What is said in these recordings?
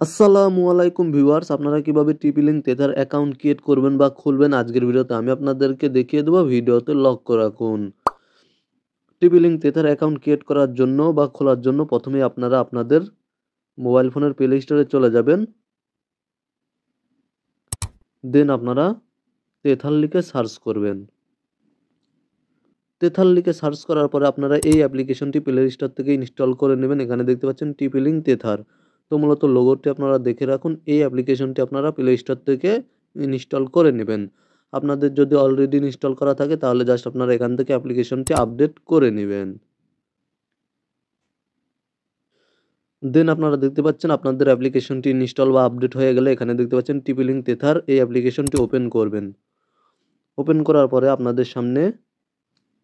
আসসালামু আলাইকুম ভিউয়ার্স, আপনারা কিভাবে টিপি লিঙ্ক তেথার অ্যাকাউন্ট ক্রিয়েট করবেন বা খুলবেন আজকের ভিডিওতে আমি আপনাদেরকে দেখিয়ে দেবো। ভিডিওতে লক্ষ্য রাখুন। টিপি লিঙ্ক তেথার অ্যাকাউন্ট ক্রিয়েট করার জন্য বা খোলার জন্য প্রথমেই আপনারা আপনাদের মোবাইল ফোনের প্লে স্টোরে চলে যাবেন। দেন আপনারা তেথার লিখে সার্চ করবেন। তেথার লিখে সার্চ করার পরে আপনারা এই অ্যাপ্লিকেশনটি প্লে স্টোর থেকে ইনস্টল করে নেবেন। এখানে দেখতে পাচ্ছেন টিপি লিঙ্ক তেথার। তো মূলত লোগোটি আপনারা দেখে রাখুন। এই অ্যাপ্লিকেশনটি আপনারা প্লে স্টোর থেকে ইনস্টল করে নেবেন। আপনাদের যদি অলরেডি ইনস্টল করা থাকে তাহলে জাস্ট আপনারা এখান থেকে অ্যাপ্লিকেশনটি আপডেট করে নেবেন। দেন আপনারা দেখতে পাচ্ছেন আপনাদের অ্যাপ্লিকেশনটি ইনস্টল বা আপডেট হয়ে গেলে এখানে দেখতে পাচ্ছেন টিপি লিঙ্ক তেথার। এই অ্যাপ্লিকেশনটি ওপেন করবেন। ওপেন করার পরে আপনাদের সামনে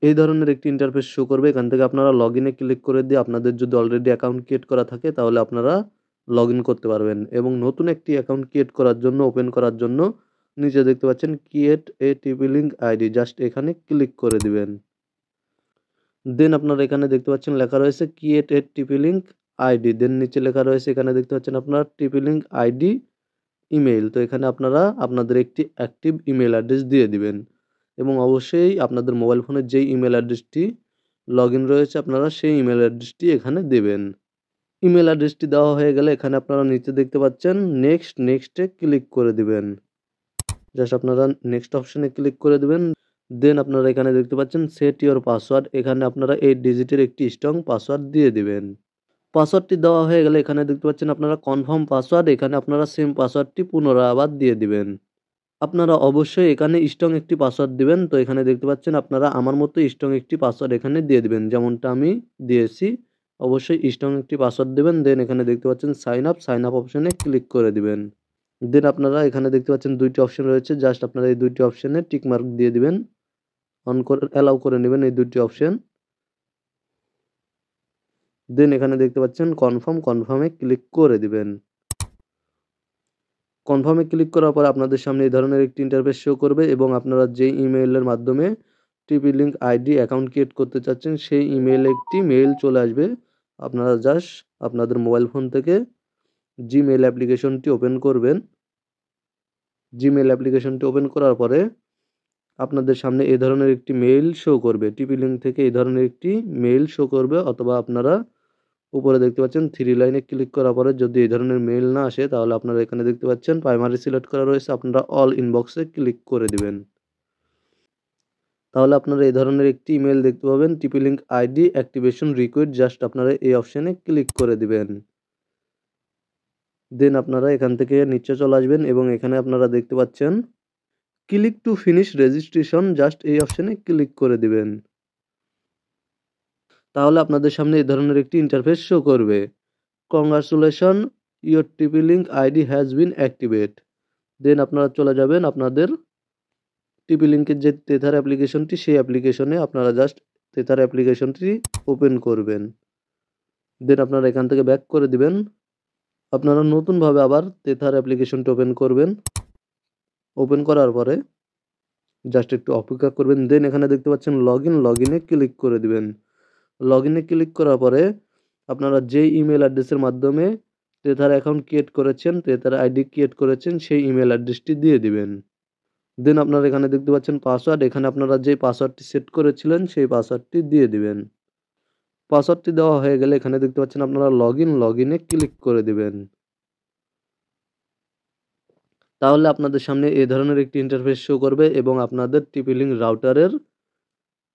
এই ধরনের একটি ইন্টারফেস শো করবে। এখান থেকে আপনারা লগইনে ক্লিক করে দিয়ে আপনাদের যদি অলরেডি অ্যাকাউন্ট ক্রিয়েট করা থাকে তাহলে আপনারা লগইন করতে পারবেন এবং নতুন একটি অ্যাকাউন্ট ক্রিয়েট করার জন্য ওপেন করার জন্য নিচে দেখতে পাচ্ছেন ক্রিয়েট এ টিপি লিঙ্ক আইডি, জাস্ট এখানে ক্লিক করে দিবেন। দেন আপনারা এখানে দেখতে পাচ্ছেন লেখা রয়েছে ক্রিয়েট এ টিপি লিঙ্ক আইডি, দেন নিচে লেখা রয়েছে এখানে দেখতে পাচ্ছেন আপনার টিপি লিঙ্ক আইডি ইমেইল। তো এখানে আপনারা আপনাদের একটি অ্যাক্টিভ ইমেল অ্যাড্রেস দিয়ে দিবেন এবং অবশ্যই আপনাদের মোবাইল ফোনের যেই ইমেল অ্যাড্রেসটি লগইন রয়েছে আপনারা সেই ইমেল অ্যাড্রেসটি এখানে দেবেন। ইমেল অ্যাড্রেসটি দেওয়া হয়ে গেলে এখানে আপনারা নিচে দেখতে পাচ্ছেন নেক্সটে ক্লিক করে দিবেন। জাস্ট আপনারা নেক্সট অপশনে ক্লিক করে দিবেন। দেন আপনারা এখানে দেখতে পাচ্ছেন সেট ইওর পাসওয়ার্ড, এখানে আপনারা 8 ডিজিটের একটি স্ট্রং পাসওয়ার্ড দিয়ে দিবেন। পাসওয়ার্ডটি দেওয়া হয়ে গেলে এখানে দেখতে পাচ্ছেন আপনারা কনফার্ম পাসওয়ার্ড, এখানে আপনারা সেম পাসওয়ার্ডটি পুনরায় আবার দিয়ে দিবেন। আপনারা অবশ্যই এখানে স্ট্রং একটি পাসওয়ার্ড দিবেন। তো এখানে দেখতে পাচ্ছেন আপনারা আমার মতো স্ট্রং একটি পাসওয়ার্ড এখানে দিয়ে দিবেন, যেমনটা আমি দিয়েছি। অবশ্যই স্ট্রং একটি পাসওয়ার্ড দিবেন। দেন এখানে দেখতে পাচ্ছেন সাইন আপ অপশনে ক্লিক করে দিবেন। দেন আপনারা এখানে দেখতে পাচ্ছেন দুইটি অপশন রয়েছে, জাস্ট আপনারা এই দুইটি অপশনে টিক মার্ক দিয়ে দিবেন, অন করে অ্যালাউ করে নেবেন এই দুইটি অপশন। দেন এখানে দেখতে পাচ্ছেন কনফার্মে ক্লিক করে দিবেন। কনফার্মে ক্লিক করার পর আপনাদের সামনে এই ধরনের একটি ইন্টারফেস শো করবে এবং আপনারা যেই ইমেইলের মাধ্যমে টিপি লিঙ্ক আইডি অ্যাকাউন্ট ক্রিয়েট করতে চাচ্ছেন সেই ইমেইলে একটি মেইল চলে আসবে। আপনারা জাস্ট আপনাদের মোবাইল ফোন থেকে জিমেইল অ্যাপ্লিকেশনটি ওপেন করবেন। জিমেইল অ্যাপ্লিকেশনটি ওপেন করার পরে আপনাদের সামনে এই ধরনের একটি মেইল শো করবে। টিপি লিঙ্ক থেকে এই ধরনের একটি মেইল শো করবে, অথবা আপনারা উপরে দেখতে পাচ্ছেন 3 লাইনে ক্লিক করার পরে যদি এই ধরনের মেইল না আসে তাহলে আপনারা এখানে দেখতে পাচ্ছেন প্রাইমারি সিলেক্ট করা রয়েছে, আপনারা অল ইনবক্সে ক্লিক করে দিবেন। তাহলে আপনারা এই ধরনের একটি ইমেল দেখতে পাবেন, টিপি link ID activation request, just আপনারা এই অপশনে ক্লিক করে দিবেন। দেন আপনারা এখান থেকে নিচে চলে আসবেন এবং এখানে আপনারা দেখতে পাচ্ছেন click to finish registration, just এই অপশনে ক্লিক করে দিবেন। তাহলে আপনাদের সামনে এই ধরনের একটি ইন্টারফেস শো করবে। Congratulation, your TP link ID has been activate. Then আপনারা চলে যাবেন আপনাদের টিপি লিঙ্কের যে তেথার অ্যাপ্লিকেশনটি সেই অ্যাপ্লিকেশনে আপনারা জাস্ট তেথার অ্যাপ্লিকেশনটি ওপেন করবেন। দেন আপনারা এখান থেকে ব্যাক করে দিবেন। আপনারা নতুনভাবে আবার তেথার অ্যাপ্লিকেশনটি ওপেন করবেন। ওপেন করার পরে জাস্ট একটু অপেক্ষা করবেন। দেন এখানে দেখতে পাচ্ছেন লগইনে ক্লিক করে দিবেন। লগইনে ক্লিক করার পরে আপনারা যেই ইমেল অ্যাড্রেসের মাধ্যমে তেথার অ্যাকাউন্ট ক্রিয়েট করেছেন, তেথার আইডি ক্রিয়েট করেছেন সেই ইমেল অ্যাড্রেসটি দিয়ে দিবেন। দেন আপনারা এখানে দেখতে পাচ্ছেন পাসওয়ার্ড, এখানে আপনারা যে পাসওয়ার্ডটি সেট করেছিলেন সেই পাসওয়ার্ডটি দিয়ে দিবেন। পাসওয়ার্ডটি দেওয়া হয়ে গেলে এখানে দেখতে পাচ্ছেন আপনারা লগইনে ক্লিক করে দিবেন। তাহলে আপনাদের সামনে এই ধরনের একটি ইন্টারফেস শো করবে এবং আপনাদের টিপি লিঙ্ক রাউটারের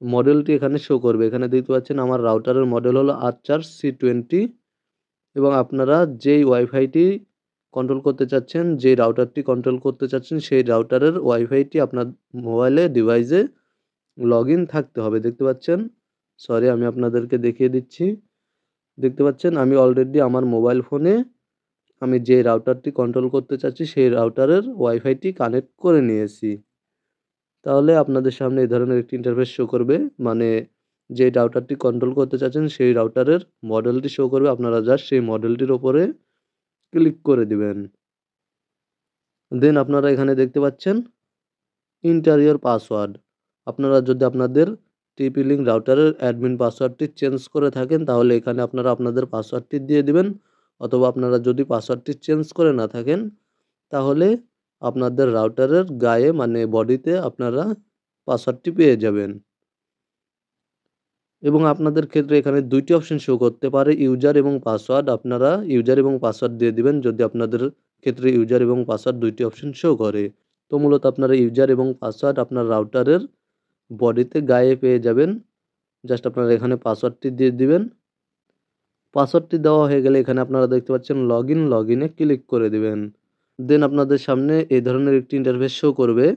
মডেলটি এখানে শো করবে। এখানে দেখতে পাচ্ছেন আমার রাউটারের মডেল হলো আর্চার C20 এবং আপনারা যেই ওয়াইফাইটি কন্ট্রোল করতে চাচ্ছেন, যে রাউটারটি কন্ট্রোল করতে চাচ্ছেন সেই রাউটারের ওয়াইফাইটি আপনার মোবাইলে ডিভাইসে লগইন থাকতে হবে। দেখতে পাচ্ছেন, সরি আমি আপনাদেরকে দেখিয়ে দিচ্ছি। দেখতে পাচ্ছেন আমি অলরেডি আমার মোবাইল ফোনে আমি যে রাউটারটি কন্ট্রোল করতে চাচ্ছি সেই রাউটারের ওয়াইফাইটি কানেক্ট করে নিয়েছি। তাহলে আপনাদের সামনে এই ধরনের একটি ইন্টারফেস শো করবে, মানে যে রাউটারটি কন্ট্রোল করতে চাচ্ছেন সেই রাউটারের মডেলটি শো করবে। আপনারা জাস্ট সেই মডেলটির ওপরে ক্লিক করে দিবেন। দেন আপনারা এখানে দেখতে পাচ্ছেন ইন্টারিয়র পাসওয়ার্ড। আপনারা যদি আপনাদের টিপি লিঙ্ক রাউটারের অ্যাডমিন পাসওয়ার্ডটি চেঞ্জ করে থাকেন তাহলে এখানে আপনারা আপনাদের পাসওয়ার্ডটি দিয়ে দিবেন। অথবা আপনারা যদি পাসওয়ার্ডটি চেঞ্জ করে না থাকেন তাহলে আপনাদের রাউটারের গায়ে মানে বডিতে আপনারা পাসওয়ার্ডটি পেয়ে যাবেন। এবং আপনাদের ক্ষেত্রে এখানে ২ টি অপশন শো করতে পারে ইউজার এবং পাসওয়ার্ড। আপনারা ইউজার এবং পাসওয়ার্ড দিয়ে দিবেন যদি আপনাদের ক্ষেত্রে ইউজার এবং পাসওয়ার্ড ২ টি অপশন শো করে। তো মূলত আপনারা ইউজার এবং পাসওয়ার্ড আপনার রাউটারের বডিতে গায়ে পেয়ে যাবেন। জাস্ট আপনারা এখানে পাসওয়ার্ডটি দিয়ে দিবেন। পাসওয়ার্ডটি দেওয়া হয়ে গেলে এখানে আপনারা দেখতে পাচ্ছেন লগইনে ক্লিক করে দিবেন। দেন আপনাদের সামনে এই ধরনের একটি ইন্টারফেস শো করবে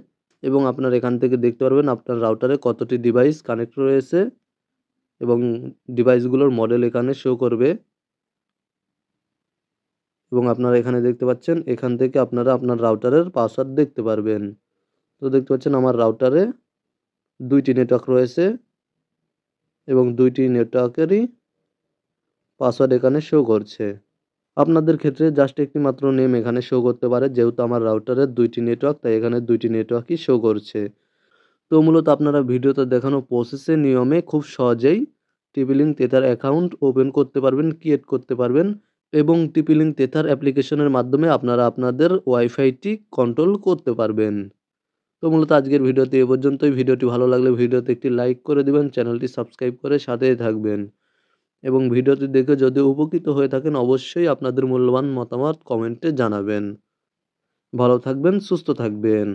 এবং আপনারা এখান থেকে দেখতে পারবেন আপনার রাউটারে কতটি ডিভাইস কানেক্ট রয়েছে এবং ডিভাইসগুলোর মডেল এখানে শো করবে এবং আপনারা এখানে দেখতে পাচ্ছেন এখান থেকে আপনারা আপনার রাউটারের পাসওয়ার্ড দেখতে পারবেন। তো দেখতে পাচ্ছেন আমার রাউটারে ২টি নেটওয়ার্ক রয়েছে এবং ২টি নেটওয়ার্কেরই পাসওয়ার্ড এখানে শো করছে। আপনাদের ক্ষেত্রে জাস্ট একটি মাত্র নেম এখানে শো করতে পারে যেহেতু আমার রাউটারের ২টি নেটওয়ার্ক তাই এখানে ২টি নেটওয়ার্কই শো করছে। তো মূলত আপনারা ভিডিওতে দেখানো প্রসেসে নিয়মে খুব সহজেই TP-Link Tether অ্যাকাউন্ট ওপেন করতে পারবেন, ক্রিয়েট করতে পারবেন এবং TP-Link Tether অ্যাপ্লিকেশনের মাধ্যমে আপনারা আপনাদের ওয়াইফাইটি কন্ট্রোল করতে পারবেন। তো মূলত আজকের ভিডিওতে এ পর্যন্তই। ভিডিওটি ভালো লাগলে ভিডিওতে একটি লাইক করে দিবেন, চ্যানেলটি সাবস্ক্রাইব করে সাথেই থাকবেন এবং ভিডিওটি দেখে যদি উপকৃত হয়ে থাকেন অবশ্যই আপনাদের মূল্যবান মতামত কমেন্টে জানাবেন। ভালো থাকবেন, সুস্থ থাকবেন।